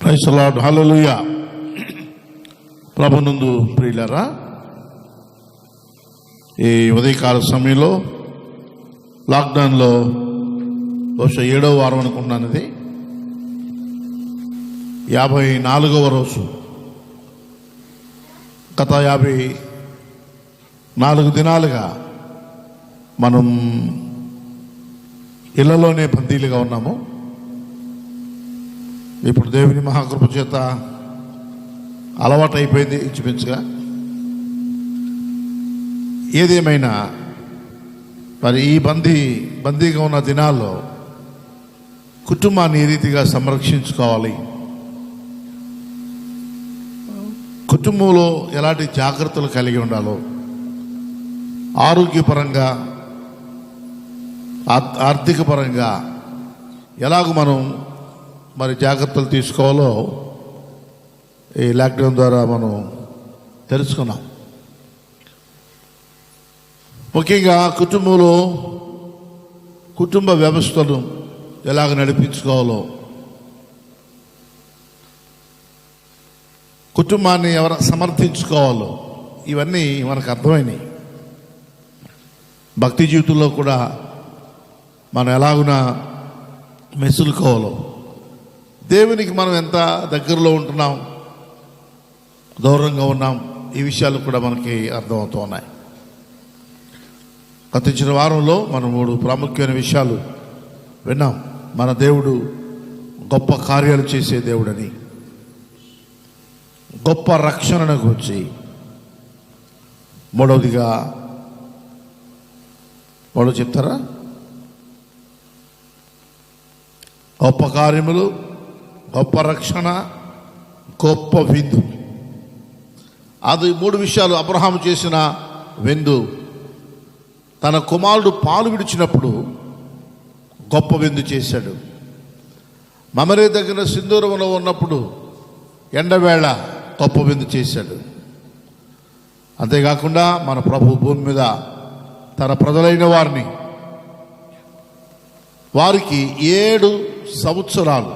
Praise the lord. హల్లెలూయా. ప్రభునందు ప్రియులారా, ఈ ఉదయకాల సమయంలో లాక్డౌన్లో బహుశా 7వ వారం అనుకుంటున్నాను, ఇది 54వ రోజు. గత 54 దినాలుగా మనం ఇళ్లలోనే బందీలుగా ఉన్నాము. ఇప్పుడు దేవుని మహాకృప చేత అలవాటు అయిపోయింది ఇంచుమించుగా. ఏదేమైనా మరి ఈ బందీగా ఉన్న దినాల్లో కుటుంబాన్ని ఏ రీతిగా సంరక్షించుకోవాలి, కుటుంబంలో ఎలాంటి జాగ్రత్తలు కలిగి ఉండాలో, ఆరోగ్యపరంగా ఆర్థిక పరంగా ఎలాగ మనం మరి జాగ్రత్తలు తీసుకోవాలో ఈ లాక్డౌన్ ద్వారా మనం తెలుసుకున్నాం. ముఖ్యంగా కుటుంబంలో కుటుంబ వ్యవస్థను ఎలాగ నడిపించుకోవాలో, కుటుంబాన్ని ఎవరు సమర్థించుకోవాలో, ఇవన్నీ మనకు అర్థమైనాయి. భక్తి జీవితంలో కూడా మనం ఎలాగునా మెసులుకోవాలో, దేవునికి మనం ఎంత దగ్గరలో ఉంటున్నాం, దూరంగా ఉన్నాం, ఈ విషయాలు కూడా మనకి అర్థమవుతూ ఉన్నాయి. గతించిన వారంలో మనం 3 ప్రాముఖ్యమైన విషయాలు విన్నాం. మన దేవుడు గొప్ప కార్యాలు చేసే దేవుడని, గొప్ప రక్షణను గురించి, మూడవదిగా చెప్తారా, గొప్ప కార్యములు, గొప్ప రక్షణ, గొప్ప విందు. అది 3 విషయాలు. అబ్రహాము చేసిన విందు, తన కుమారుడు పాలు విడిచినప్పుడు గొప్ప విందు చేశాడు. మమరే దగ్గర సింధూరంలో ఉన్నప్పుడు ఎండవేళ గొప్ప విందు చేశాడు. అంతేకాకుండా మన ప్రభు భూమి మీద తన ప్రజలైన వారికి 7 సంవత్సరాలు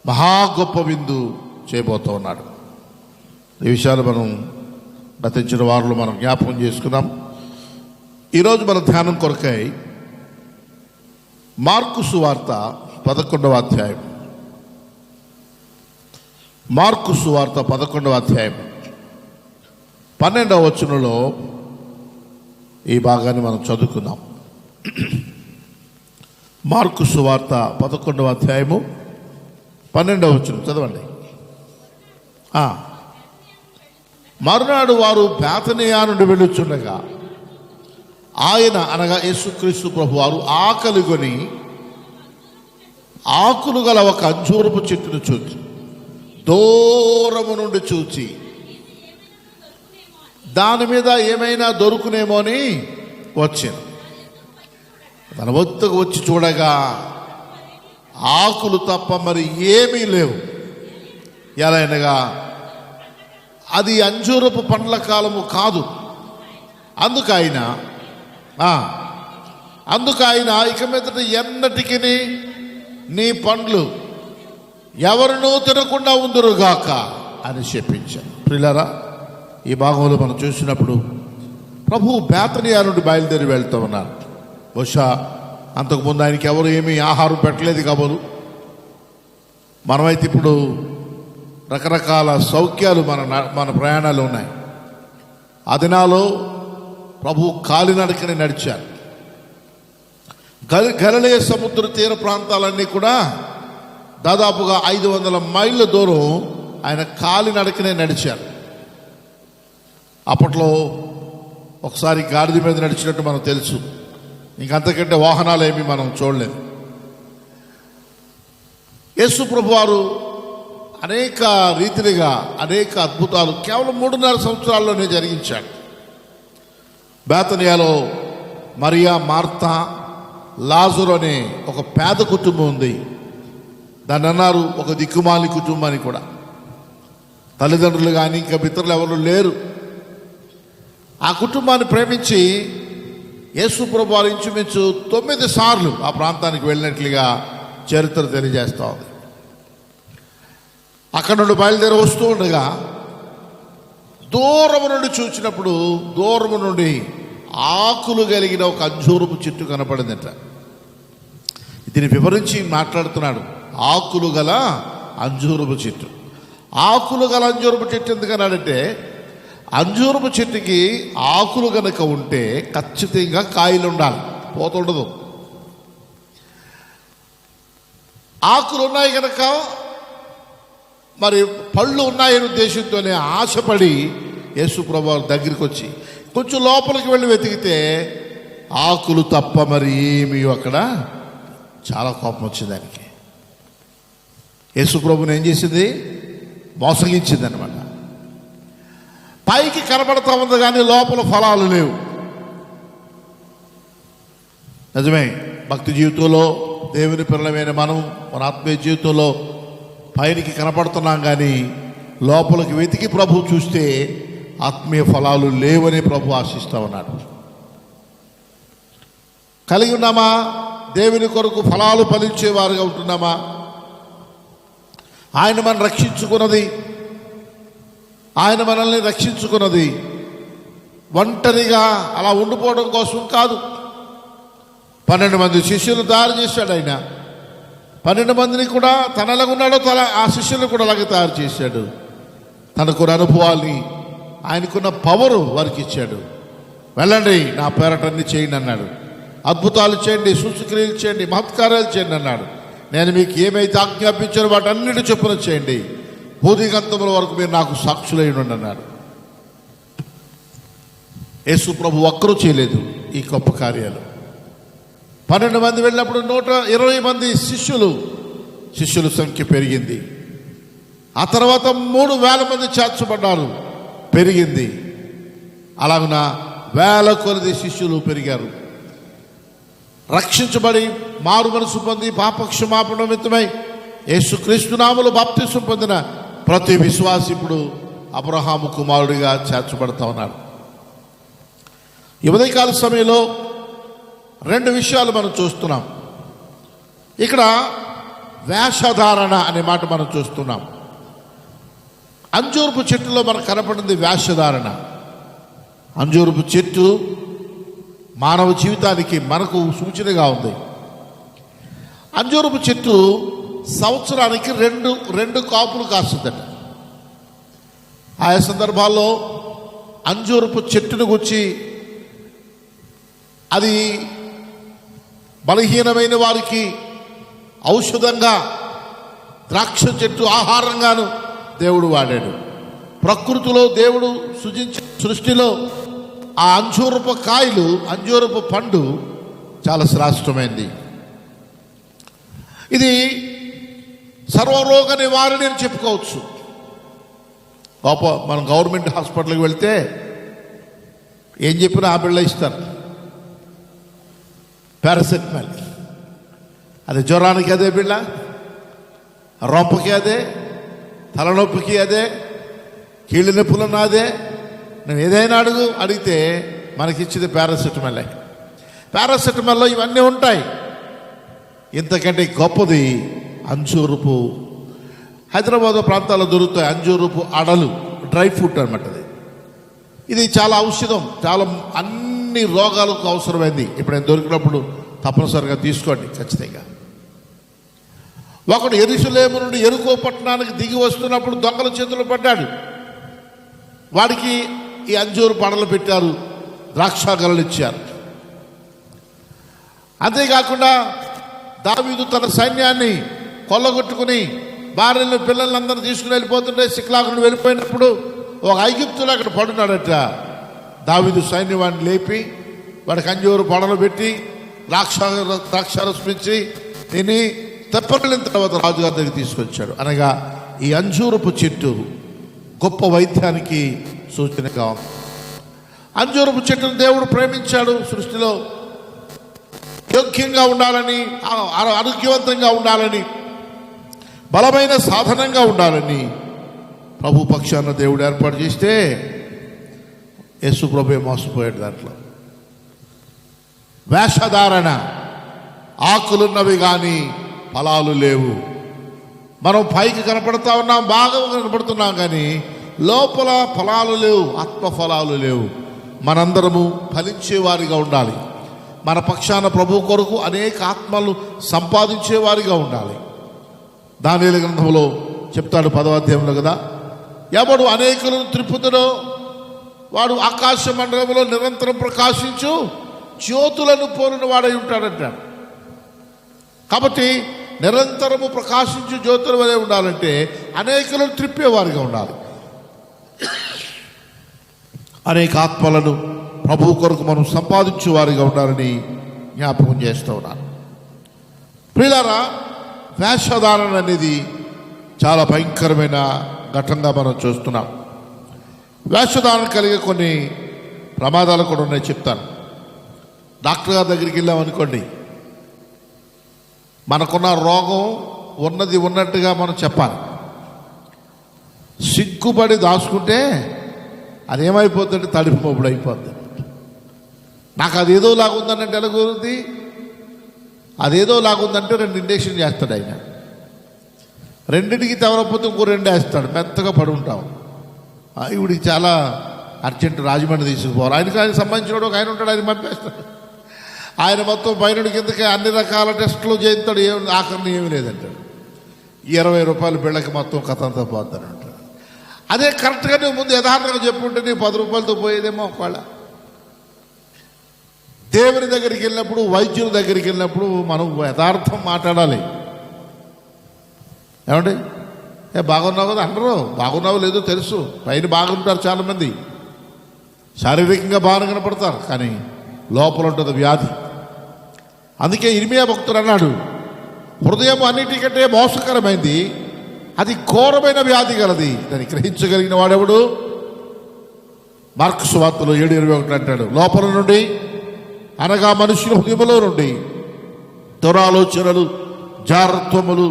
మహా గొప్ప విందు చేయబోతూ ఉన్నాడు. ఈ విషయాలు మనం గతించిన వారంలో మనం జ్ఞాపకం చేసుకున్నాం. ఈరోజు మన ధ్యానం కొరకై మార్కు సువార్త 11వ అధ్యాయం, మార్కు సువార్త 11వ అధ్యాయం 12వ వచనంలో ఈ భాగాన్ని మనం చదువుకుందాం. మార్కు సువార్త 11వ అధ్యాయము 12వ వచనం చదవండి. మరునాడు వారు బేతనియా నుండి వెళ్ళుచుండగా ఆయన, అనగా యేసుక్రీస్తు ప్రభు వారు ఆకలిగొని ఆకులు గల ఒక అంజూరపు చెట్టును చూచి, దూరము నుండి చూచి, దాని మీద ఏమైనా దొరుకునేమో అని వచ్చాను. తన వద్దకు వచ్చి చూడగా ఆకులు తప్ప మరి ఏమీ లేవు. ఎలా అనగా అది అంజూరపు పండ్ల కాలము కాదు. అందుకు ఆయన ఇక మీదట ఎన్నటికి నీ పండ్లు ఎవరినూ తినకుండా ఉందురుగాక అని చెప్పించాను. ప్రియులారా, ఈ భాగంలో మనం చూసినప్పుడు ప్రభు బేతనియా నుండి బయలుదేరి వెళ్తూ ఉన్నారు. బహుశా అంతకుముందు ఆయనకి ఎవరు ఏమీ ఆహారం పెట్టలేదు కాబోలు. మనమైతే ఇప్పుడు రకరకాల సౌఖ్యాలు మన ప్రయాణాలు ఉన్నాయి. ఆ దినాల్లో ప్రభు కాలినడకని నడిచారు. గలిలయ సముద్ర తీర ప్రాంతాలన్నీ కూడా దాదాపుగా 500 మైళ్ళ దూరం ఆయన కాలినడకనే నడిచారు. అప్పట్లో ఒకసారి గాడిద మీద నడిచినట్టు మనకు తెలుసు. ఇంకంతకంటే వాహనాలు ఏమీ మనం చూడలేదు. యేసు ప్రభు వారు అనేక రీతిలుగా అనేక అద్భుతాలు కేవలం 3.5 సంవత్సరాల్లోనే జరిగించాడు. బేతనియాలో మరియా, మార్తా, లాజరు అనే ఒక పేద కుటుంబం ఉంది. దాన్ని అన్నారు ఒక దిక్కుమాలి కుటుంబాన్ని కూడా. తల్లిదండ్రులు కానీ ఇంకా మిత్రులు ఎవరు లేరు. ఆ కుటుంబాన్ని ప్రేమించి యేసు ప్రభు వారు ఇంచుమించు 9 సార్లు ఆ ప్రాంతానికి వెళ్ళినట్లుగా చరిత్ర తెలియజేస్తూ ఉంది. అక్కడ నుండి బయలుదేరి వస్తూ ఉండగా దూరము నుండి చూసినప్పుడు దూరము నుండి ఆకులు కలిగిన ఒక అంజూరపు చెట్టు కనపడిందట. దీన్ని వివరించి మాట్లాడుతున్నాడు. ఆకులు గల అంజూరపు చెట్టు. ఆకులు గల అంజూరపు చెట్టు ఎందుకన్నాడంటే, అంజూరపు చెట్టుకి ఆకులు గనక ఉంటే ఖచ్చితంగా కాయలు ఉండాలి, పోతుండదు. ఆకులు ఉన్నాయి కనుక మరి పళ్ళు ఉన్నాయనే ఉద్దేశంతోనే ఆశపడి యేసు ప్రభువు దగ్గరికి వచ్చి కొంచెం లోపలికి వెళ్ళి వెతికితే ఆకులు తప్ప మరి ఏమీ అక్కడ. చాలా కోపం వచ్చింది దానికి. యేసు ప్రభువుని ఏం చేసింది? మోసగించింది అనమాట. పైకి కనబడతా ఉంది కానీ లోపల ఫలాలు లేవు. నిజమే, భక్తి జీవితంలో దేవుని పిల్లలమైన మనం మన ఆత్మీయ జీవితంలో పైకి కనపడుతున్నాం కానీ లోపలికి వెతికి ప్రభు చూస్తే ఆత్మీయ ఫలాలు లేవని ప్రభు ఆశిస్తూ ఉన్నాడు. కలిగి ఉన్నామా? దేవుని కొరకు ఫలాలు ఫలించేవారుగా ఉంటున్నామా? ఆయన మనం రక్షించుకున్నది, ఆయన మనల్ని రక్షించుకున్నది ఒంటరిగా అలా ఉండిపోవడం కోసం కాదు. 12 మంది శిష్యులు తయారు చేశాడు ఆయన. 12 మందిని కూడా తన ఎలాగున్నాడో ఆ శిష్యులను కూడా అలాగే తయారు చేశాడు. తనకున్న అనుభవాల్ని, ఆయనకున్న పవరు వారికి ఇచ్చాడు. వెళ్ళండి, నా పేరటన్ని చేయండి అన్నాడు. అద్భుతాలు చేయండి, సూచక్రియలు చేయండి, మహత్కార్యాలు చేయండి అన్నాడు. నేను మీకు ఏమైతే ఆజ్ఞాపించానో వాటన్నిటి చొప్పున చేయండి, భూదిగంతముల వరకు మీరు నాకు సాక్షులై ఉండండి అన్నాడు. యేసు ప్రభు ఒక్కరూ చేయలేదు ఈ గొప్ప కార్యాలు. 12 మంది వెళ్ళినప్పుడు 120 మంది శిష్యుల సంఖ్య పెరిగింది. ఆ తర్వాత 3,000 మంది చేర్చబడ్డారు, పెరిగింది. అలాగున 1,000 కొలది శిష్యులు పెరిగారు. రక్షించబడి మారు మనసు పొంది పాపక్షమాపణ నిమిత్తమై యేసుక్రీస్తు నామములో బాప్తిసం పొందిన ప్రతి విశ్వాసి ఇప్పుడు అబ్రహాము కుమారుడిగా చేర్చబడతా ఉన్నాడు. ఈ ఉదయకాల సమయంలో 2 విషయాలు మనం చూస్తున్నాం. ఇక్కడ వేషధారణ అనే మాట మనం చూస్తున్నాం. అంజూరపు చెట్టులో మనకు కనపడింది వేషధారణ. అంజూరపు చెట్టు మానవ జీవితానికి మనకు సూచనగా ఉంది. అంజూరపు చెట్టు సంవత్సరానికి రెండు కాపులు కాస్తుందట. ఆయా సందర్భాల్లో అంజూరపు చెట్టును గురించి అది బలహీనమైన వారికి ఔషధంగా, ద్రాక్ష చెట్టు ఆహారంగాను దేవుడు వాడాడు. ప్రకృతిలో దేవుడు సృష్టిలో ఆ అంజూరపు కాయలు, అంజూరపు పండు చాలా శ్రేష్టమైంది. ఇది సర్వరోగ నివారణ అని చెప్పుకోవచ్చు. మనం గవర్నమెంట్ హాస్పిటల్కి వెళ్తే ఏం చెప్పినా ఆ బిళ్ళ ఇస్తారు, పారాసెటమాల్. అది జ్వరానికి అదే బిళ్ళ, రొంపకి అదే, తలనొప్పికి అదే, కీళ్ళ నొప్పులన్నా అదే. నువ్వు ఏదైనా అడిగితే మనకిచ్చేది పారాసెటమాలే. పారాసెటమాల్లో ఇవన్నీ ఉంటాయి. ఇంతకంటే గొప్పది అంజూరపు, హైదరాబాద్ ప్రాంతాల్లో దొరుకుతాయి అంజూరపు అడలు, డ్రై ఫ్రూట్ అనమాట. ఇది చాలా ఔషధం, చాలా అన్ని రోగాలకు అవసరమైంది. ఎప్పుడైనా దొరికినప్పుడు తప్పనిసరిగా తీసుకోండి ఖచ్చితంగా. ఒకడు యెరూషలేము నుండి యెరికో పట్టణానికి దిగి వస్తున్నప్పుడు దొంగల చేతులు పడ్డాడు. వాడికి ఈ అంజూరు పడలు పెట్టారు, ద్రాక్షాగలలు ఇచ్చారు. అంతేకాకుండా దావీదు తన సైన్యాన్ని కొల్లగొట్టుకుని భార్యలను పిల్లలందరూ తీసుకుని వెళ్ళిపోతుంటే సిక్లాగును వెళ్ళిపోయినప్పుడు ఒక ఐగుప్తులు అక్కడ పడున్నాడట. దావీదు సైన్యాన్ని లేపి వాడికి అంజూరు పడలు పెట్టి ద్రాక్షారసం ఇచ్చి తిని తెప్పలిన తర్వాత రాజుగారి దగ్గర తీసుకొచ్చాడు. అనగా ఈ అంజూరపు చెట్టు గొప్ప వైద్యానికి సూచనగా ఉంది. అంజూరపు చెట్టును దేవుడు ప్రేమించాడు. సృష్టిలో యోగ్యంగా ఉండాలని, ఆరోగ్యవంతంగా ఉండాలని, బలమైన సాధనంగా ఉండాలని ప్రభు పక్షాన దేవుడు ఏర్పాటు చేస్తే యేసు ప్రభువే మోసపోయాడు. దాంట్లో వేషధారణ, ఆకులున్నవి కానీ ఫలాలు లేవు. మనం పైకి కనపడతా ఉన్నాం, బాగా కనపడుతున్నాం, కానీ లోపల ఫలాలు లేవు, ఆత్మ ఫలాలు లేవు. మనందరము ఫలించేవారిగా ఉండాలి. మన పక్షాన ప్రభు కొరకు అనేక ఆత్మలు సంపాదించేవారిగా ఉండాలి. దానియేలు గ్రంథంలో చెప్తాడు 10వ అధ్యాయంలో కదా, ఎవడు అనేకులను త్రిప్పుతుడో వాడు ఆకాశ మండలంలో నిరంతరం ప్రకాశించు జ్యోతులను పోలిన వాడై ఉంటాడంటాడు. కాబట్టి నిరంతరము ప్రకాశించు జ్యోతుల వలె ఉండాలంటే అనేకులను త్రిప్పేవారిగా ఉండాలి. అనేక ఆత్మలను ప్రభు కొరకు మనం సంపాదించే వారిగా ఉండాలని జ్ఞాపకం చేస్తూ ఉన్నాను. ప్రియులారా, వేషధారణ అనేది చాలా భయంకరమైన ఘటనగా మనం చూస్తున్నాం. వేషధారణ కలిగే కొన్ని ప్రమాదాలు కూడా ఉన్నాయి, చెప్తాను. డాక్టర్ గారి దగ్గరికి వెళ్ళామనుకోండి, మనకున్న రోగం ఉన్నది ఉన్నట్టుగా మనం చెప్పాలి. సిగ్గుపడి దాచుకుంటే అదేమైపోతుందంటే తడిపి మొబుడు అయిపోద్ది. నాకు అదేదో లాగుందనంటే ఎలాగుంది, అదేదో లాగుందంటే 2 ఇంజెక్షన్ చేస్తాడు ఆయన. 2టికి తెవరకపోతే ఇంకో 2 వేస్తాడు, మెత్తగా పడి ఉంటాం. ఇవిడికి చాలా అర్జెంట్ రాజమండ్రి తీసుకుపోవాలి. ఆయనకు సంబంధించిన ఒక ఆయన ఉంటాడు, ఆయన పంపేస్తాడు. ఆయన మొత్తం పైనుడి కిందకి అన్ని రకాల టెస్టులు చేస్తాడు, ఆఖరిని ఏమీ లేదంటాడు. 20 రూపాయలు బిళ్ళకి మొత్తం కథ అంతా పోతాను అంటాడు. అదే కరెక్ట్గా నువ్వు ముందు యథార్థంగా చెప్పుకుంటే నీ 10 రూపాయలతో పోయేదేమో ఒకవేళ. దేవుని దగ్గరికి వెళ్ళినప్పుడు, వైద్యుల దగ్గరికి వెళ్ళినప్పుడు మనం యథార్థం మాట్లాడాలి. ఏమండి, బాగున్నావు కదా అందరూ, బాగున్నావు లేదో తెలుసు, పైన బాగుంటారు చాలామంది, శారీరకంగా బాగా కనపడతారు, కానీ లోపల ఉంటుంది వ్యాధి. అందుకే ఇర్మియా భక్తుడు అన్నాడు, హృదయం అన్నిటికంటే మోసకరమైంది, అది ఘోరమైన వ్యాధి గలది, దాన్ని గ్రహించగలిగిన వాడెవడు? మార్కు సువార్తలో 7:21 అంటాడు, లోపల నుండి అనగా మనుషుల హృదయంలో నుండి దురాలోచనలు, జారత్వములు,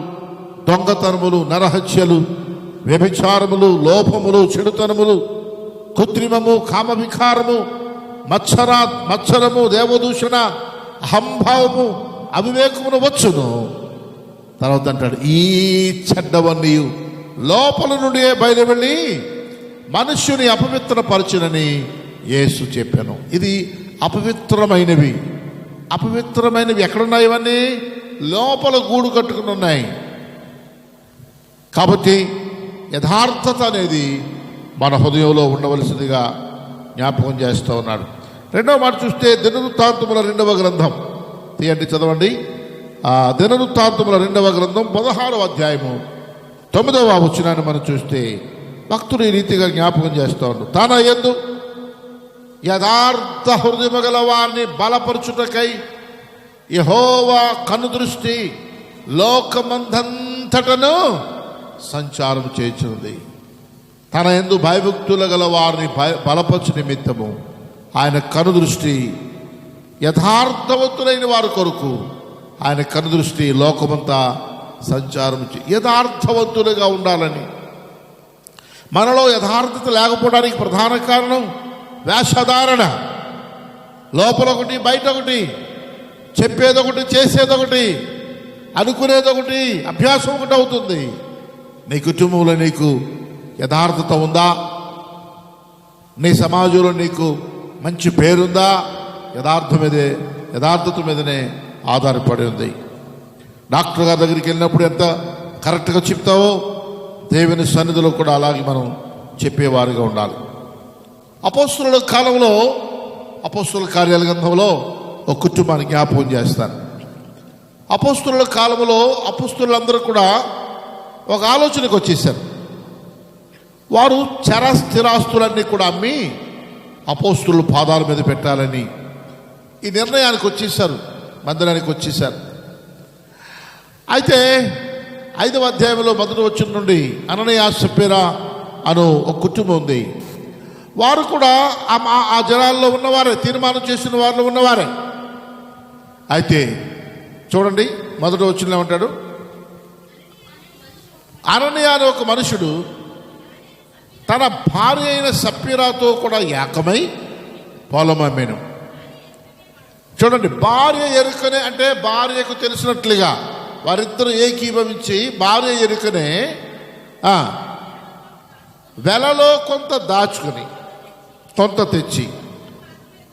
దొంగతనములు, నరహత్యలు, వ్యభిచారములు, లోపములు, చెడుతనములు, కృత్రిమము, కామవికారము, మత్సరము, దేవదూషణ, అహంభావము, అవివేకమును వచ్చును. తర్వాత అంటాడు, ఈ చెడ్డవన్నీ లోపల నుండి బయలు వెళ్ళి మనుష్యుని అపవిత్రపరచునని యేసు చెప్పాను. ఇది అపవిత్రమైనవి. అపవిత్రమైనవి ఎక్కడున్నాయి? ఇవన్నీ లోపల గూడు కట్టుకుని ఉన్నాయి. కాబట్టి యథార్థత అనేది మన హృదయంలో ఉండవలసిందిగా జ్ఞాపకం చేస్తూ ఉన్నాడు. 2వ మాట చూస్తే దినవృత్తాంతముల 2వ గ్రంథం తీయండి, చదవండి. దినవృత్తాంతముల 2వ గ్రంథం 16వ అధ్యాయము 9వ వచనాన్ని మనం చూస్తే భక్తుడు ఈ రీతిగా జ్ఞాపకం చేస్తూ ఉన్నాడు, తన యందు యథార్థ హృదయము గల వారిని బలపరచుటకై యెహోవా కనుదృష్టి లోకమందంతటను సంచారం చేయుచున్నది. తన యందు భయభక్తులు గల వారిని బలపరచు నిమిత్తము ఆయన కనుదృష్టి యథార్థవంతులైన వారి కొరకు ఆయన కనుదృష్టి లోకమంతా సంచారం యథార్థవంతులుగా ఉండాలని. మనలో యథార్థత లేకపోవడానికి ప్రధాన కారణం వేషధారణ. లోపల ఒకటి, బయట ఒకటి, చెప్పేదొకటి, చేసేదొకటి, అనుకునేదొకటి, అభ్యాసం ఒకటి అవుతుంది. నీ కుటుంబంలో నీకు యథార్థత ఉందా? నీ సమాజంలో నీకు మంచి పేరుందా? యథార్థత మీదనే ఆధారపడి ఉంది. డాక్టర్ గారి దగ్గరికి వెళ్ళినప్పుడు ఎంత కరెక్ట్గా చెప్తావో దేవుని సన్నిధిలో కూడా అలాగే మనం చెప్పేవారిగా ఉండాలి. అపోస్తలుల కాలంలో, అపోస్తలుల కార్యాల గ్రంథంలో ఒక కుటుంబాన్ని జ్ఞాపకం చేస్తాను. అపోస్తలుల కాలంలో అపోస్తలులందరూ కూడా ఒక ఆలోచనకు వచ్చేసారు. వారు స్థిరాస్తులన్నీ కూడా అమ్మి అపోస్తలుల పాదాల మీద పెట్టాలని ఈ నిర్ణయానికి వచ్చేసారు, మందిరానికి వచ్చేసారు. అయితే 5వ అధ్యాయంలో మొదటి వచనం నుండి అననీయ సప్పీరా అను ఒక కుటుంబం ఉంది. వారు కూడా ఆ జనాల్లో ఉన్నవారే, తీర్మానం చేసిన వారిలో ఉన్నవారే. అయితే చూడండి, మొదటి వచనంలో ఏమంటాడు? అననీయ అనే ఒక మనుషుడు తన భార్య అయిన సప్పీరాతో కూడా ఏకమై పొలం అమ్మాను. చూడండి, భార్య ఎరుకనే అంటే భార్యకు తెలిసినట్లుగా వారిద్దరూ ఏకీభవించి భార్య ఎరుకనే వెలలో కొంత దాచుకుని కొంత తెచ్చి,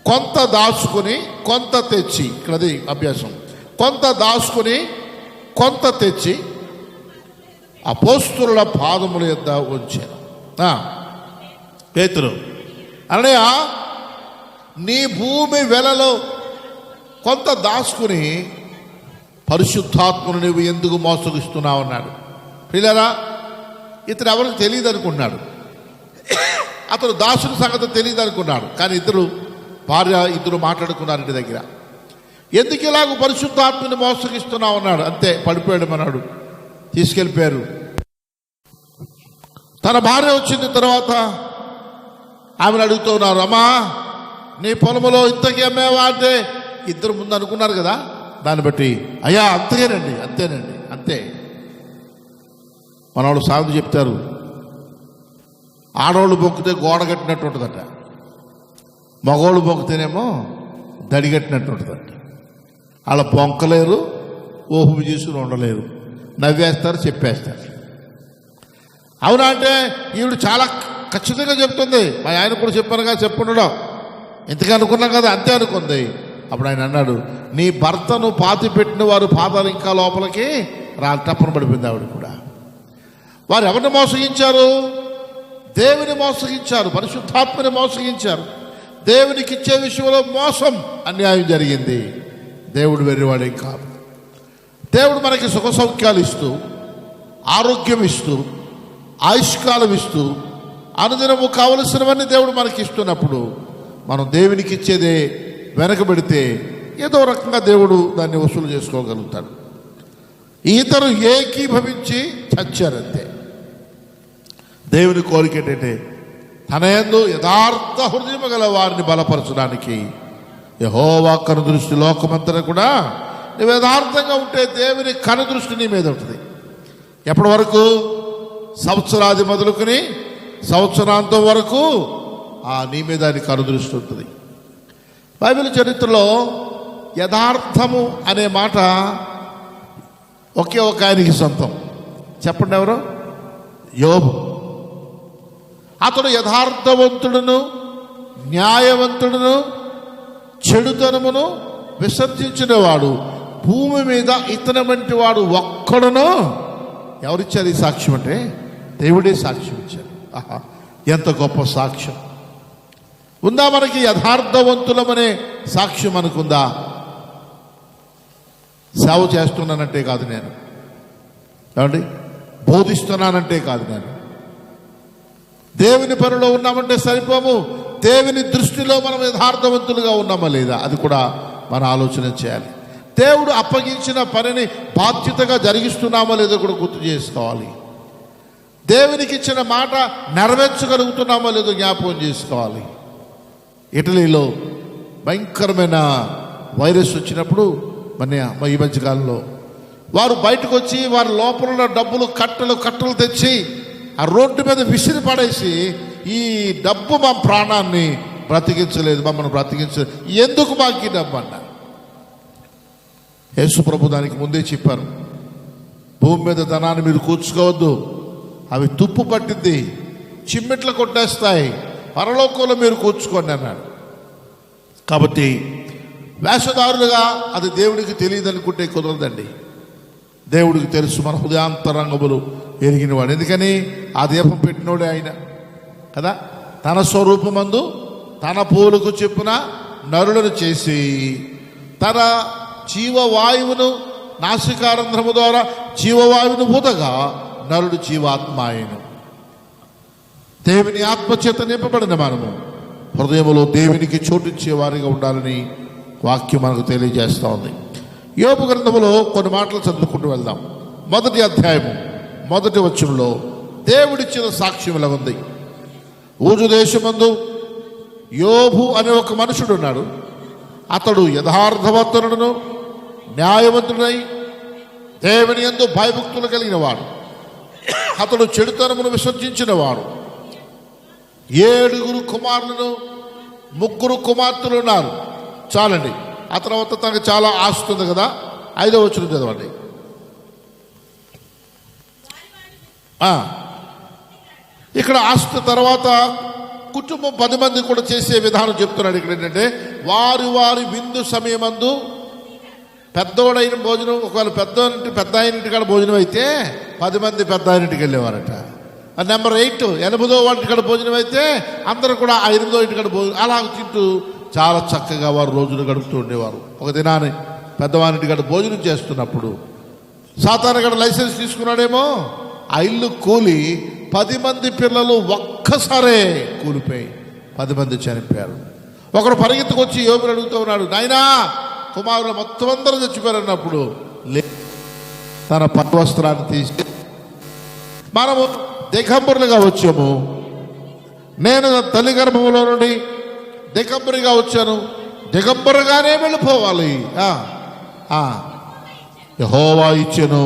కొంత దాచుకుని కొంత తెచ్చి, ఇక్కడది అభ్యాసం, కొంత దాచుకుని కొంత తెచ్చి అపోస్తుల పాదముల యొద్ద ఉంచాను. పేతురు, అన్నయ్య నీ భూమి వెలలో కొంత దాచుకుని పరిశుద్ధాత్మను నువ్వు ఎందుకు మోసగిస్తున్నావు అన్నాడు. పిల్లరా, ఇతను ఎవరికి తెలియదు అనుకున్నాడు, అతను దాసుని సంగతి తెలియదు అనుకున్నాడు. కానీ ఇద్దరు మాట్లాడుకున్నారు ఇంటి దగ్గర. ఎందుకు ఇలాగ పరిశుద్ధాత్మని మోసగిస్తున్నావు అన్నాడు. అంతే, పడిపోయాడు అన్నాడు. తీసుకెళ్ళిపోయారు. తన భార్య వచ్చిన తర్వాత ఆమెను అడుగుతూ ఉన్నారు, అమ్మా నీ పొలములో ఇంతకీ అమ్మేవా అంటే ఇద్దరు ముందు అనుకున్నారు కదా, దాన్ని బట్టి అయ్యా అంతేనండి అంతే. మనవాళ్ళు సాగు చెప్తారు, ఆడవాళ్ళు బొక్కితే గోడ కట్టినట్టు ఉంటుందట, మగవాళ్ళు బొక్కితేనేమో దడిగట్టినట్టు ఉంటుందట. అలా బొంకలేరు, ఊహు చేసుకుని ఉండలేరు, నవ్వేస్తారు, చెప్పేస్తారు. అవునా అంటే ఈవిడ చాలా ఖచ్చితంగా చెప్తుంది. మా ఆయన కూడా చెప్పానుగా, చెప్పుండడం ఇంతగా అనుకున్నాం కదా, అంతే అనుకుంది. అప్పుడు ఆయన అన్నాడు, నీ భర్తను పాతి పెట్టిన వారు పాదాలు ఇంకా లోపలికి టప్పన పడిపోయింది. ఆవిడ కూడా వారు ఎవరిని మోసగించారు? దేవుని మోసగించారు, పరిశుద్ధాత్మని మోసగించారు. దేవునికి ఇచ్చే విషయంలో మోసం, అన్యాయం జరిగింది. దేవుడు వెర్రివాడేం కాదు. దేవుడు మనకి సుఖ సౌఖ్యాలు ఇస్తూ, ఆరోగ్యం ఇస్తూ, ఆయుష్కాలం ఇస్తూ, అనుదినము కావలసినవన్నీ దేవుడు మనకి ఇస్తున్నప్పుడు మనం దేవునికి ఇచ్చేదే వెనకబెడితే ఏదో రకంగా దేవుడు దాన్ని వసూలు చేసుకోగలుగుతాడు. ఇతరు ఏకీభవించి చచ్చారంతే. దేవుని కోరిక ఏంటంటే తన యందు యథార్థ హృదయం గల వారిని బలపరచడానికి యెహోవా కనుదృష్టి లోకమంతటా కూడా నువ్వు యథార్థంగా ఉంటే దేవుని కనుదృష్టి నీ మీద ఉంటుంది. ఎప్పటి వరకు? సంవత్సరాది మొదలుకొని సంవత్సరాంతం వరకు నీ మీద ఆయన కనుదృష్టి ఉంటుంది. బైబిల్ చరిత్రలో యథార్థము అనే మాట ఒకే ఒక ఆయనకి సొంతం. చెప్పండి ఎవరు? యోబు. అతడు యథార్థవంతుడును, న్యాయవంతుడును, చెడుతనమును విసర్జించినవాడు. భూమి మీద ఇతని వంటి వాడు ఒక్కడును. ఎవరిచ్చారు ఈ సాక్ష్యం అంటే? దేవుడే సాక్ష్యం ఇచ్చారు. ఆహా, ఎంత గొప్ప సాక్ష్యం ఉందా మనకి! యథార్థవంతులమనే సాక్ష్యం అనుకుందా? సేవ చేస్తున్నానంటే కాదు నేను, ఏమండి, బోధిస్తున్నానంటే కాదు నేను, దేవుని పనిలో ఉన్నామంటే సరిపోము. దేవుని దృష్టిలో మనం యథార్థవంతులుగా ఉన్నామా లేదా, అది కూడా మనం ఆలోచన చేయాలి. దేవుడు అప్పగించిన పనిని బాధ్యతగా జరిగిస్తున్నామో లేదో కూడా గుర్తు చేసుకోవాలి. దేవునికి ఇచ్చిన మాట నెరవేర్చగలుగుతున్నామో లేదో జ్ఞాపకం చేసుకోవాలి. ఇటలీలో భయంకరమైన వైరస్ వచ్చినప్పుడు ఈ మధ్యకాలంలో వారు బయటకు వచ్చి వారి లోపల ఉన్న డబ్బులు కట్టలు తెచ్చి ఆ రోడ్డు మీద విసిరి పడేసి, ఈ డబ్బు మా ప్రాణాన్ని బ్రతికించలేదు, మమ్మల్ని బ్రతికించలేదు, ఎందుకు మాకు ఈ డబ్బు అన్నారు. యేసు ప్రభు దానికి ముందే చెప్పారు, భూమి మీద ధనాన్ని మీరు కూర్చుకోవద్దు, అవి తుప్పు పట్టింది, చిమ్మెట్లు కొట్టేస్తాయి, పరలోకంలో మీరు కూర్చుకోండి అన్నాడు. కాబట్టి వేషధారులుగా అది దేవుడికి తెలియదు అనుకుంటే కుదరదండి. దేవుడికి తెలుసు, మన హృదయాంతరంగములు ఎరిగినవాడు. ఎందుకని ఆ దీపం పెట్టినోడే ఆయన కదా. తన స్వరూపమందు తన పోలుకు చెప్పున నరులను చేసి తన జీవవాయువును నాసికారంధ్రము ద్వారా జీవవాయువును ఊదగా నరుడు జీవాత్మాయను. దేవుని ఆత్మచేత నింపబడిన మనము హృదయములో దేవునికి చోటిచ్చే వారిగా ఉండాలని వాక్యం మనకు తెలియజేస్తూ ఉంది. యోబు గ్రంథములో కొన్ని మాటలు చదువుకుంటూ వెళ్దాం. 1వ అధ్యాయము 1వ వచనంలో దేవుడిచ్చిన సాక్ష్యం ఇలా ఉంది. ఊజు దేశమందు యోబు అనే ఒక మనుషుడు ఉన్నాడు. అతడు యథార్థవంతుడును, న్యాయవంతుడై దేవుని యందు భయభక్తులు కలిగిన వాడు. అతడు చెడుతనమును విసర్జించిన వాడు. 7 కుమారులను 3 కుమార్తెలు ఉన్నారు. చాలండి. ఆ తర్వాత తనకు చాలా ఆస్తి ఉంది కదా. 5వ వచనం చదవండి. ఇక్కడ ఆస్తి తర్వాత కుటుంబం 10 మంది కూడా చేసే విధానం చెప్తున్నాడు. ఇక్కడ ఏంటంటే వారి వారి విందు సమయమందు పెద్దోడైన భోజనం, ఒకవేళ పెద్ద ఆయనింటికాడ భోజనం అయితే 10 మంది పెద్ద ఆయనింటికి వెళ్ళేవారట. నెంబర్ 8 8వ వాటికాడ భోజనం అయితే అందరూ కూడా ఆ 8వ ఇంటికాడ భోజనం అలా తింటూ చాలా చక్కగా వారు రోజులు గడుపుతూ ఉండేవారు. ఒక దినాన్ని పెద్దవారింటికాడ భోజనం చేస్తున్నప్పుడు సాతానుగాడు లైసెన్స్ తీసుకున్నాడేమో, ఆ ఇల్లు కూలి 10 మంది పిల్లలు ఒక్కసారే కూలిపోయి 10 మంది చనిపోయారు. ఒకడు పరిగెత్తుకొచ్చి యోబుని అడుగుతూ ఉన్నాడు, నాయనా కుమారులు మొత్తం అందరూ చచ్చిపోయారు అన్నప్పుడు తన పట్టు వస్త్రాన్ని తీసి, మనము దిగంబరులుగా వచ్చాము, నేను తల్లి గర్భంలో నుండి దిగంబరిగా వచ్చాను, దిగంబరుగానే వెళ్ళిపోవాలి, యెహోవా ఇచ్చెను.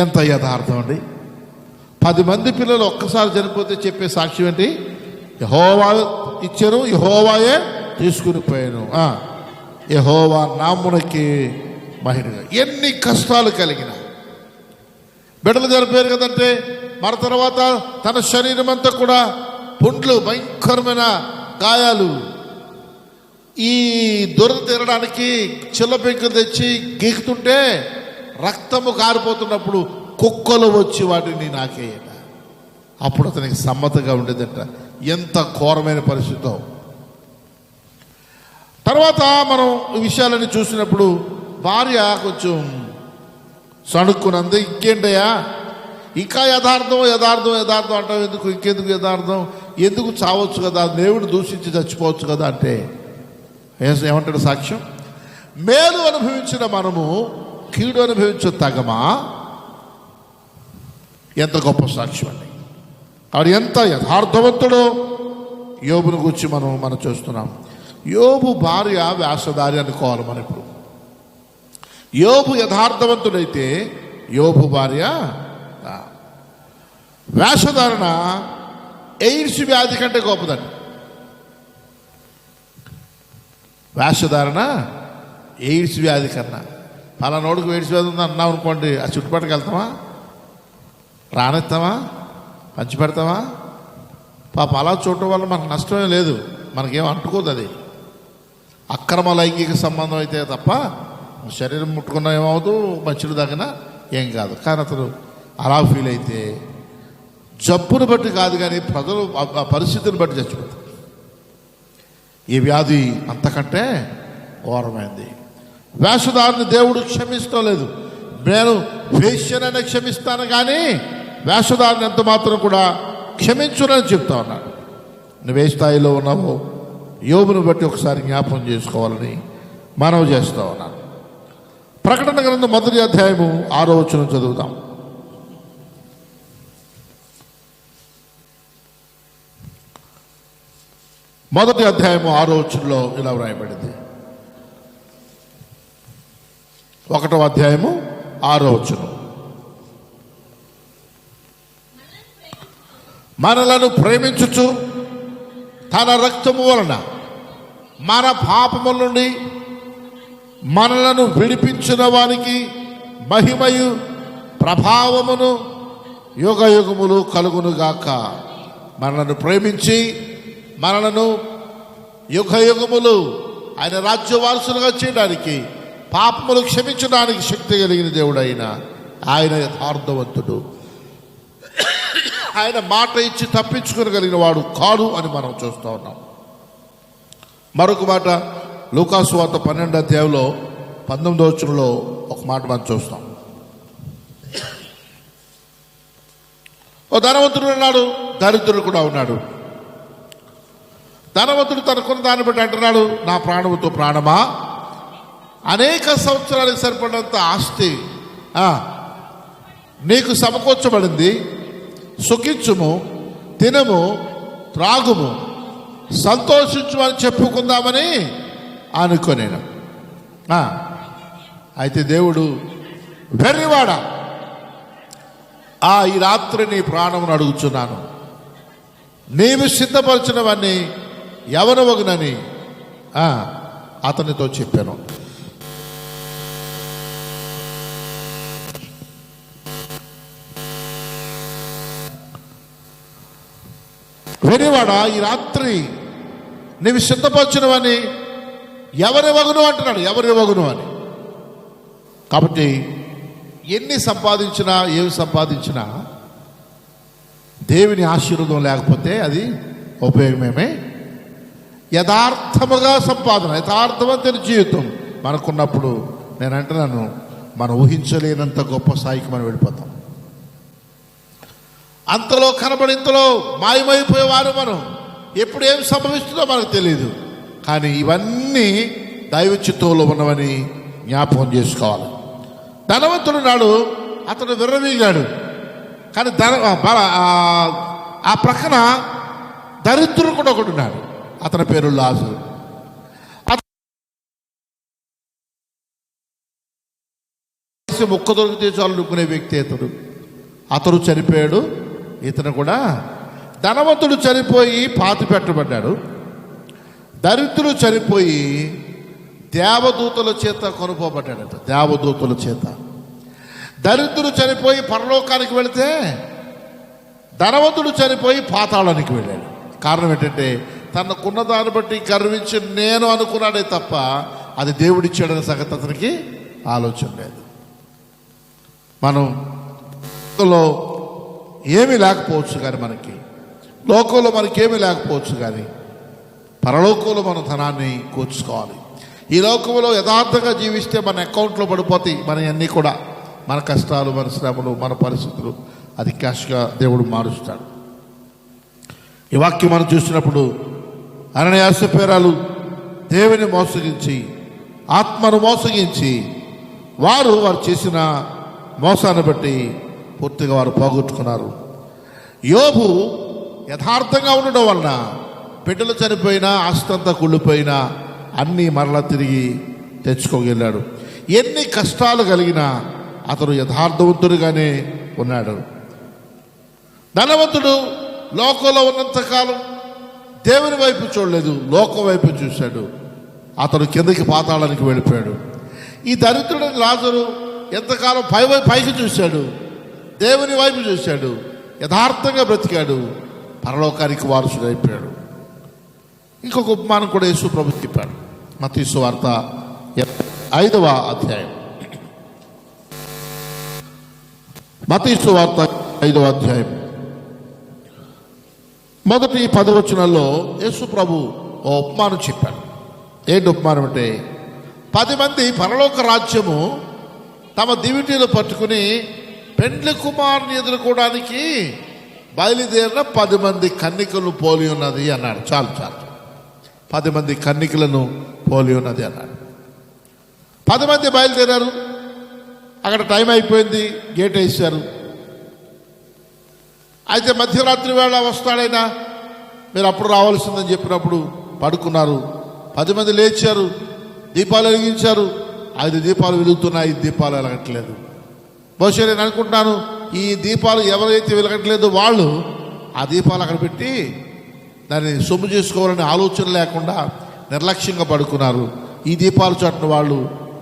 ఎంత యథార్థం అండి. 10 మంది పిల్లలు ఒక్కసారి చనిపోతే చెప్పే సాక్ష్యం ఏంటి? యెహోవా ఇచ్చెను, యెహోవాయే తీసుకుని పోయాను, యెహోవా నామునకి మహిమగా. ఎన్ని కష్టాలు కలిగిన బిడ్డలు చనిపోయారు కదంటే, మన తర్వాత తన శరీరం అంతా కూడా పుండ్లు, భయంకరమైన గాయాలు. ఈ దురద తీరడానికి చిల్ల పెంకులు తెచ్చి గీకుతుంటే రక్తము కారిపోతున్నప్పుడు కుక్కలు వచ్చి వాటిని నాకేయట. అప్పుడు అతనికి సమ్మతగా ఉండేదట. ఎంత ఘోరమైన పరిస్థితో. తర్వాత మనం ఈ విషయాలన్నీ చూసినప్పుడు భార్య కొంచెం సణుక్కునంది. ఇంకేంటయ్యా ఇంకా యథార్థం యథార్థం యథార్థం అంటావు, ఎందుకు ఇంకెందుకు యథార్థం, ఎందుకు చావచ్చు కదా, దేవుడు దూషించి చచ్చిపోవచ్చు కదా అంటే ఏమంటాడు సాక్ష్యం? మేలు అనుభవించిన మనము కీడు అనుభవించ తగమా? ఎంత గొప్ప సాక్ష్యం అండి. ఆడు ఎంత యథార్థవంతుడో యోబుని గురించి మనం చూస్తున్నాం. యోబు భార్య వేషధారి అనుకోవాలి మనం ఇప్పుడు. యోబు యథార్థవంతుడైతే యోబు భార్య వేషధారణ ఎయిడ్స్ వ్యాధి కంటే గొప్పదండి. వేషధారణ ఎయిడ్స్ వ్యాధి కన్నా. పలానోడికి ఎయిడ్స్ వ్యాధి ఉంది అన్నాం అనుకోండి, ఆ చుట్టుపక్కలకి వెళ్తామా, రానిస్తామా, పంచి పెడతామా? పాప అలా చూడటం వల్ల మనకు నష్టమే లేదు, మనకేం అంటుకోదు. అది అక్రమ లైంగిక సంబంధం అయితే తప్ప శరీరం ముట్టుకున్నా ఏమవుతూ, మంచులు తగినా ఏం కాదు. కానీ అతను అలా ఫీల్ అయితే జబ్బును బట్టి కాదు, కానీ ప్రజలు ఆ పరిస్థితిని బట్టి చచ్చిపోతారు. ఈ వ్యాధి అంతకంటే ఘోరమైంది. వేషధారిని దేవుడు క్షమిస్తలేదు. నేను వేశ్యనైనా క్షమిస్తాను కానీ వేషధారిని ఎంత మాత్రం కూడా క్షమించునని చెప్తా ఉన్నాడు. నువ్వు ఏ స్థాయిలో ఉన్నావో యోబును బట్టి ఒకసారి జ్ఞాపకం చేసుకోవాలని మనవి చేస్తూ ఉన్నాను. ప్రకటన గ్రంథం 1వ అధ్యాయము 6వ వచనం చదువుతాం. మొదటి అధ్యాయము 6వ వచనంలో ఇలా వ్రాయబడింది. 1వ అధ్యాయము 6వ వచనం, మనలను ప్రేమించుచు తన రక్తము వలన మన పాపముల నుండి మనలను విడిపించిన వానికి మహిమయు ప్రభావమును యుగ యుగములు కలుగునుగాక. మనలను ప్రేమించి మనలను యుగ యుగములు ఆయన రాజ్య వారసులుగా చేయడానికి, పాపములు క్షమించడానికి శక్తి కలిగిన దేవుడు ఆయన యథార్థవంతుడు. ఆయన మాట ఇచ్చి తప్పించుకోగలిగిన వాడు కాడు అని మనం చూస్తూ ఉన్నాం. మరొక మాట లూకా సువార్త 12వ అధ్యాయంలో 19వ వచనంలో ఒక మాట మనం చూస్తాం. ఓ ధనవంతుడు ఉన్నాడు, దరిద్రుడు కూడా ఉన్నాడు. ధనవంతుడు తనకున్న దాన్ని బట్టి అంటున్నాడు, నా ప్రాణముతో ప్రాణమా, అనేక సంవత్సరాలకు సరిపడినంత ఆస్తి నీకు సమకూర్చబడింది, సుఖించుము, తినము, త్రాగుము, సంతోషించుమని చెప్పుకుందామని అనుకోనేను. అయితే దేవుడు, వెర్రివాడా, ఈ రాత్రి నీ ప్రాణమును అడుగుచున్నాను, నీవు సిద్ధపరిచినవన్నీ ఎవరవగునని అతనితో చెప్పాను. వెనివాడా, ఈ రాత్రి నీవు సిద్ధపరచినవని ఎవరి వగును అంటున్నాడు, ఎవరి వగును అని. కాబట్టి ఎన్ని సంపాదించినా ఏమి సంపాదించినా దేవుని ఆశీర్వాదం లేకపోతే అది ఉపయోగమేమే. యథార్థముగా సంపాదన, యథార్థవంతమైన జీవితం మనకున్నప్పుడు నేను అంటున్నాను, మనం ఊహించలేనంత గొప్ప స్థాయికి మనం వెళ్ళిపోతాం. అంతలో కనబడి ఇంతలో మాయమైపోయేవారు మనం. ఎప్పుడు ఏం సంభవిస్తుందో మనకు తెలియదు. కానీ ఇవన్నీ దైవ చిత్తంలో ఉన్నవని జ్ఞాపకం చేసుకోవాలి. ధనవంతుడు నాడు అతడు విర్రవీగాడు. కానీ ఆ ప్రక్కన దరిద్రుడు కూడా ఒకడు ఉన్నాడు. అతని పేరు లాజరు. ముక్క దొరికితే చాలు అనుకునే వ్యక్తి అతడు చనిపోయాడు. ఇతను కూడా, ధనవంతుడు చనిపోయి పాతి పెట్టబడ్డాడు. దరిద్రుడు చనిపోయి దేవదూతల చేత కొనుక్కోబడ్డాడట. దేవదూతల చేత. దరిద్రుడు చనిపోయి పరలోకానికి వెళితే ధనవంతుడు చనిపోయి పాతాళానికి వెళ్ళాడు. కారణం ఏంటంటే తనకున్న దాన్ని బట్టి గర్వించి నేను అనుకున్నాడే తప్ప అది దేవుడిచ్చాడనే సంగతి అతనికి ఆలోచన లేదు. మనం లోకంలో ఏమీ లేకపోవచ్చు కానీ, మనకి లోకంలో మనకేమీ లేకపోవచ్చు కానీ పరలోకంలో మన ధనాన్ని కూర్చుకోవాలి. ఈ లోకంలో యథార్థంగా జీవిస్తే మన అకౌంట్లో పడిపోతాయి మన అన్నీ కూడా. మన కష్టాలు, మన శ్రమలు, మన పరిస్థితులు అది క్యాష్గా దేవుడు మారుస్తాడు. ఈ వాక్యం మనం చూసినప్పుడు అననీయ సప్పీరాలు దేవుని మోసగించి, ఆత్మను మోసగించి వారు చేసిన మోసాన్ని బట్టి పూర్తిగా వారు పోగొట్టుకున్నారు. యోబు యథార్థంగా ఉండడం వలన బిడ్డలు చనిపోయినా, ఆస్తంతా కుళ్ళిపోయినా అన్నీ మరలా తిరిగి తెచ్చుకోగలిగాడు. ఎన్ని కష్టాలు కలిగినా అతడు యథార్థవంతుడిగానే ఉన్నాడు. ధనవంతుడు లోకంలో ఉన్నంతకాలం దేవుని వైపు చూడలేదు, లోకం వైపు చూశాడు. అతడు కిందకి పాతాళానికి వెళ్ళిపోయాడు. ఈ దరిద్రుడైన లాజరు ఎంతకాలం పైకి చూశాడు, దేవుని వైపు చూశాడు, యథార్థంగా బ్రతికాడు, పరలోకానికి వారసుడు అయిపోయాడు. ఇంకొక ఉపమానం కూడా యేసు ప్రభు చెప్పాడు. మత్తయి సువార్త 5వ అధ్యాయం. మత్తయి సువార్త 5వ అధ్యాయం మొదటి 10 వచనాల్లో యేసు ప్రభు ఓ ఉపమానం చెప్పాడు. ఏంటి ఉపమానం అంటే, 10 మంది పరలోక రాజ్యము తమ దివిటీలు పట్టుకుని పెండ్లి కుమారుని ఎదుర్కోవడానికి బయలుదేరిన 10 మంది కన్నికలు పోలి ఉన్నది అన్నాడు. చాలు 10 మంది కన్నికలను పోలి ఉన్నది అన్నాడు. 10 మంది బయలుదేరారు. అక్కడ టైం అయిపోయింది, గేట్ వేశారు. అయితే మధ్యరాత్రి వేళ వస్తాడైనా, మీరు అప్పుడు రావాల్సిందని చెప్పినప్పుడు పడుకున్నారు. 10 మంది లేచారు, దీపాలు వెలిగించారు. 5 దీపాలు వెలుగుతున్నాయి, 5 దీపాలు వెలగట్లేదు. బహుశా నేను అనుకుంటున్నాను, ఈ దీపాలు ఎవరైతే వెలగట్లేదు వాళ్ళు ఆ దీపాలు అక్కడ పెట్టి దాన్ని సొమ్ము చేసుకోవాలనే ఆలోచన లేకుండా నిర్లక్ష్యంగా పడుకున్నారు. ఈ దీపాలు చాటున వాళ్ళు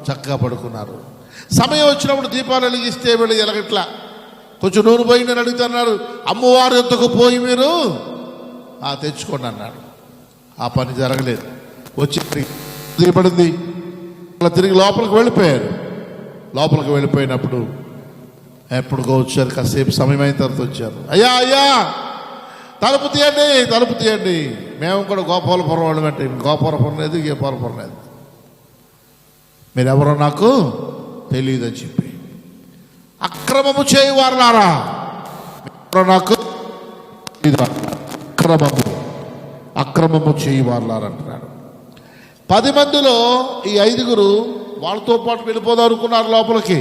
చక్కగా పడుకున్నారు. సమయం వచ్చినప్పుడు దీపాలు వెలిగిస్తే వీళ్ళు ఎలగట్లా. కొంచెం నూనె పోయి నేను అడుగుతున్నారు, అమ్మవారు ఎంతకు పోయి మీరు తెచ్చుకోండి అన్నాడు. ఆ పని జరగలేదు. వచ్చి దిగబడింది. అలా తిరిగి లోపలికి వెళ్ళిపోయారు. లోపలికి వెళ్ళిపోయినప్పుడు ఎప్పుడుకో వచ్చారు. కాసేపు సమయం అయిన తర్వాత వచ్చారు. అయ్యా అయ్యా తలుపు తీయండి, తలుపు తీయండి. మేము కూడా గోపాలపురం వాళ్ళు అంటే గోపాలపురం లేదు, గోపాలపురం లేదు, మీరెవరో నాకు తెలియదని చెప్పి, అక్రమము చేయవారులారా నాకు అక్రమము చేయవారులారా అంటున్నాడు. 10 మందిలో ఈ 5గురు వాళ్ళతో పాటు వెళ్ళిపోదాం అనుకున్నారు లోపలికి.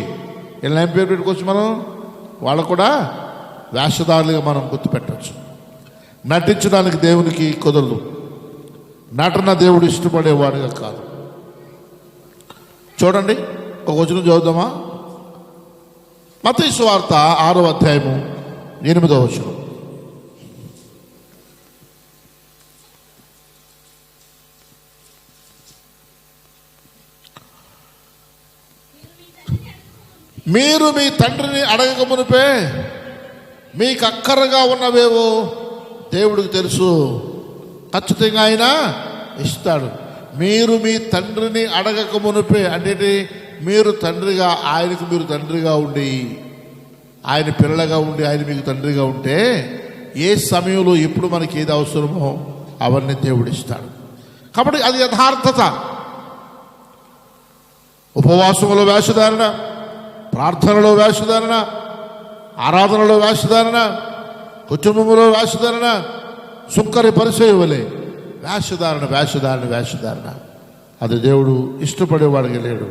వీళ్ళని ఏం పేరు పెట్టుకోవచ్చు మనం, వాళ్ళు కూడా వేషధారులుగా మనం గుర్తుపెట్టవచ్చు. నటించడానికి దేవునికి కుదరదు. నటన దేవుడు ఇష్టపడేవాడుగా కాదు. చూడండి, ఒక వచనం చదువుదామా? మత్తయి సువార్త 6వ అధ్యాయము 8వ వచనం. మీరు మీ తండ్రిని అడగక మునిపే మీకు అక్కరగా ఉన్నవేవో దేవుడికి తెలుసు, ఖచ్చితంగా ఆయన ఇస్తాడు. మీరు మీ తండ్రిని అడగక మునిపే, అంటే మీరు తండ్రిగా, ఆయనకు మీరు తండ్రిగా ఉండి, ఆయన పిల్లలుగా ఉండి ఆయన మీకు తండ్రిగా ఉంటే ఏ సమయంలో ఎప్పుడు మనకి ఏది అవసరమో అవన్నీ దేవుడు ఇస్తాడు. కాబట్టి అది యథార్థత. ఉపవాసంలో వేషధారణ, ప్రార్థనలో వేషధారణ, ఆరాధనలో వేషధారణ, కుటుంబంలో వేషధారణ, సుక్కరి పరిచయ వలె వేషధారణ వేషధారణ వేషధారణ. అది దేవుడు ఇష్టపడేవాడికి లేడు.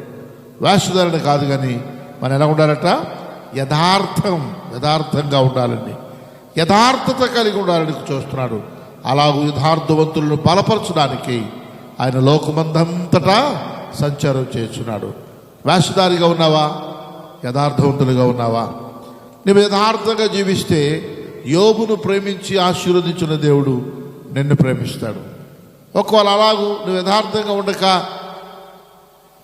వేషధారణ కాదు, కానీ మనం ఎలా ఉండాలట? యథార్థంగా ఉండాలండి, యథార్థత కలిగి ఉండాలని చూస్తున్నాడు. అలాగూ యథార్థవంతులను బలపరచడానికి ఆయన లోకమందంతటా సంచారం చేస్తున్నాడు. వేషధారిగా ఉన్నావా? యథార్థవంతులుగా ఉన్నావా? నువ్వు యథార్థంగా జీవిస్తే యోబును ప్రేమించి ఆశీర్వదించిన దేవుడు నిన్ను ప్రేమిస్తాడు. ఒకవేళ అలాగూ నువ్వు యథార్థంగా ఉండక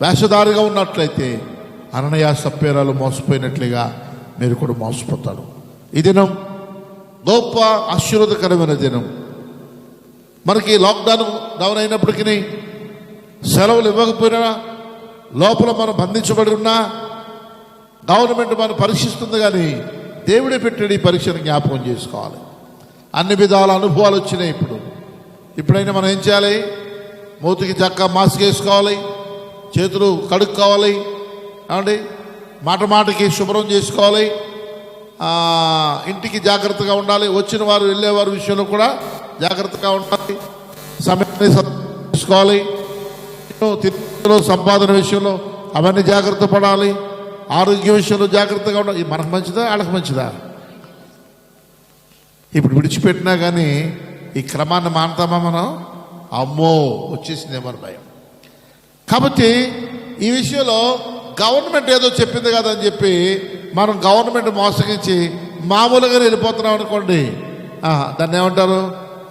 వేషధారిగా ఉన్నట్లయితే అననయ సప్పేరాలు మోసపోయినట్లుగా మీరు కూడా మోసపోతాడు. ఈ దినం గొప్ప ఆశీర్వాదకరమైన దినం. మనకి లాక్డౌన్ డౌన్ అయినప్పటికీ, సెలవులు ఇవ్వకపోయినా, లోపల మనం బంధించబడి ఉన్నా, గవర్నమెంట్ మనం పరీక్షిస్తుంది, కానీ దేవుడే పెట్టాడు ఈ పరీక్షను జ్ఞాపకం చేసుకోవాలి. అన్ని విధాల అనుభవాలు వచ్చినాయి. ఇప్పుడైనా మనం ఏం చేయాలి? మూతికి చక్క మాస్క్ వేసుకోవాలి, చేతులు కడుక్కోవాలి, ఏమండి, మాటకి శుభ్రం చేసుకోవాలి, ఇంటికి జాగ్రత్తగా ఉండాలి, వచ్చిన వారు వెళ్ళేవారి విషయంలో కూడా జాగ్రత్తగా ఉండాలి, సమయాన్ని తీసుకోవాలి, సంపాదన విషయంలో అవన్నీ జాగ్రత్త పడాలి, ఆరోగ్య విషయంలో జాగ్రత్తగా ఉండాలి. ఇది మనకు మంచిదా, వాళ్ళకి మంచిదా? ఇప్పుడు విడిచిపెట్టినా కానీ ఈ క్రమాన్ని మానతామా మనం? అమ్మో వచ్చేసిందేమో భయం. కాబట్టి ఈ విషయంలో గవర్నమెంట్ ఏదో చెప్పింది కదా అని చెప్పి మనం గవర్నమెంట్ మోసగించి మామూలుగా వెళ్ళిపోతున్నాం అనుకోండి, దాన్ని ఏమంటారు?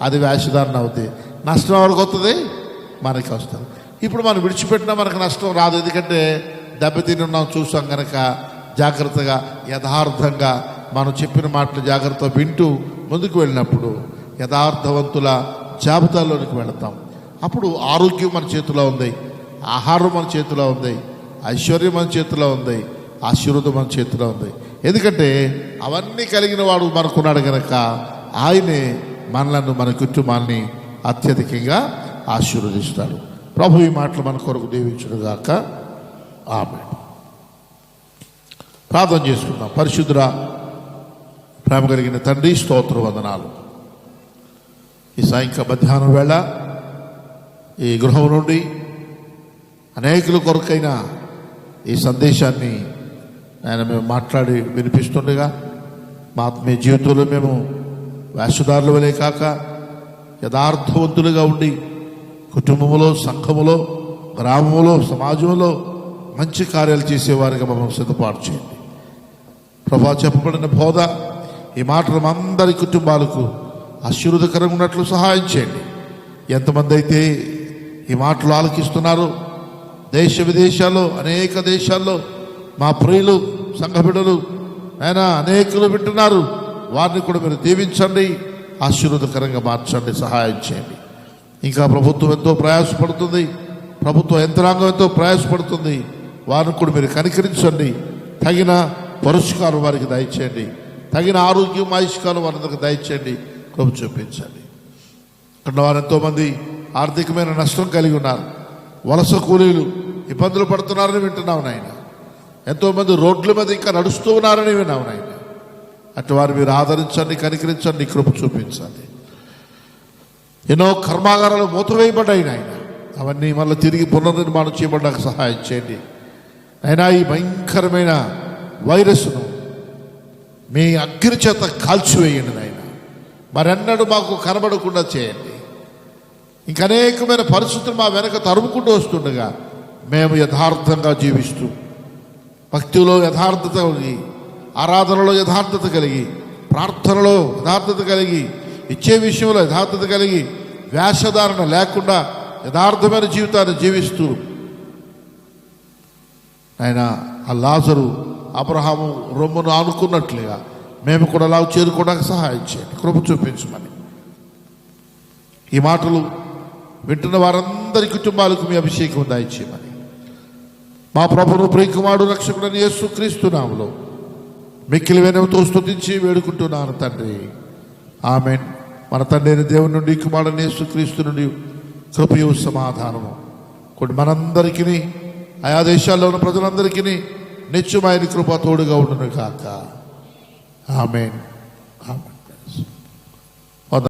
అది వేషధారణ అవుతుంది. నష్టం ఎవరికి వస్తుంది? మనకి వస్తుంది. ఇప్పుడు మనం విడిచిపెట్టినా మనకు నష్టం రాదు, ఎందుకంటే దెబ్బతిని ఉన్నాం, చూసాం కనుక జాగ్రత్తగా యథార్థంగా మనం చెప్పిన మాటలు జాగ్రత్తగా వింటూ ముందుకు వెళ్ళినప్పుడు యథార్థవంతుల జాబితాలోనికి వెళతాం. అప్పుడు ఆరోగ్యం మన చేతిలో ఉంది, ఆహారం మన చేతిలో ఉంది, ఐశ్వర్యం మన చేతిలో ఉంది, ఆశీర్వాదం మన చేతిలో ఉంది. ఎందుకంటే అవన్నీ కలిగిన వాడు మనకున్నాడు కనుక ఆయనే మనలను, మన కుటుంబాన్ని అత్యధికంగా ఆశీర్వదిస్తాడు. ప్రభు ఈ మాటలు మన కొరకు దీవించునుగాక. ఆమేన్. ప్రార్థన చేసుకుందాం. పరిశుద్ధుడా, ప్రేమ కలిగిన తండ్రి, స్తోత్ర వందనాలు. ఈ సాయంకాల మధ్యాహ్నం వేళ ఈ గృహం నుండి అనేకుల కొరకైన ఈ సందేశాన్ని మేము మాట్లాడి వినిపిస్తుండగా మా ఆత్మీయ జీవితంలో మేము వేషధారుల వలె కాక యథార్థవంతులుగా ఉండి కుటుంబంలో, సంఘములో, గ్రామంలో, సమాజంలో మంచి కార్యాలు చేసేవారిగా మమ్మల్ని సిద్ధపాటు చేయండి. ప్రభా, చెప్పబడిన బోధ ఈ మాటలు అందరి కుటుంబాలకు ఆశీర్వాదకరంగా ఉన్నట్లు సహాయం చేయండి. ఎంతమంది అయితే ఈ మాటలు ఆలకిస్తున్నారో దేశ విదేశాల్లో, అనేక దేశాల్లో మా ప్రియులు, సంఘ బిడ్డలు అయినా అనేకులు వింటున్నారు. వారిని కూడా మీరు దీవించండి, ఆశీర్వాదకరంగా మార్చండి, సహాయం చేయండి. ఇంకా ప్రభుత్వం ఎంతో ప్రయాసపడుతుంది, ప్రభుత్వ యంత్రాంగం ఎంతో ప్రయాసపడుతుంది. వారిని కూడా మీరు కనికరించండి, తగిన పురస్కారం వారికి దయచేయండి, తగిన ఆరోగ్యం, ఆయుష్కాలం వారందరికి దయచేయండి, కృప చూపించండి. ఇక్కడ వారు ఎంతోమంది ఆర్థికమైన నష్టం కలిగి ఉన్నారు, వలస కూలీలు ఇబ్బందులు పడుతున్నారని వింటున్నావు నాయన. ఎంతోమంది రోడ్ల మీద ఇంకా నడుస్తూ ఉన్నారని విన్నావు నాయన. అటు వారు మీరు ఆదరించండి, కనికరించండి, కృప చూపించండి. ఎన్నో కర్మాగారాలు మూతవేయబడ్డాయి నాయన, అవన్నీ మళ్ళీ తిరిగి పునర్నిర్మాణం చేయబడ్డానికి సహాయం చేయండి అయినా. ఈ భయంకరమైన వైరస్ను మీ అగ్ని చేత కాల్చివేయండి నాయన. మరెన్నడూ మాకు కనబడకుండా చేయండి. ఇంకా అనేకమైన పరిస్థితులు మా వెనక తరుముకుంటూ వస్తుండగా మేము యథార్థంగా జీవిస్తూ, భక్తిలో యథార్థత కలిగి, ఆరాధనలో యథార్థత కలిగి, ప్రార్థనలో యథార్థత కలిగి, ఇచ్చే విషయంలో యథార్థత కలిగి, వేషధారణ లేకుండా యథార్థమైన జీవితాన్ని జీవిస్తూ ఆయన ఆ లాజరు అబ్రహాము రొమ్మును ఆనుకున్నట్లుగా మేము కూడా అలా చేరుకోవడానికి సహాయం చేయండి, కృప చూపించమని ఈ మాటలు వింటున్న వారందరి కుటుంబాలకు మీ అభిషేకం దయచేయమని మా ప్రభువు ప్రియకుమారుడు రక్షకుడైన యేసుక్రీస్తు నామములో మిక్కిలి వినయంతో స్తుతించి వేడుకుంటున్నాను తండ్రి, ఆమేన్. మన తండ్రి అయిన దేవుని నుండి, కుమారుడైన యేసుక్రీస్తు నుండి కృపయు సమాధానము కొన్ని మనందరికీ, ఆయా దేశాల్లో ఉన్న ప్రజలందరికీ నిత్యమైన కృప తోడుగా ఉండును కాక. ఆమేన్. ఆమేన్.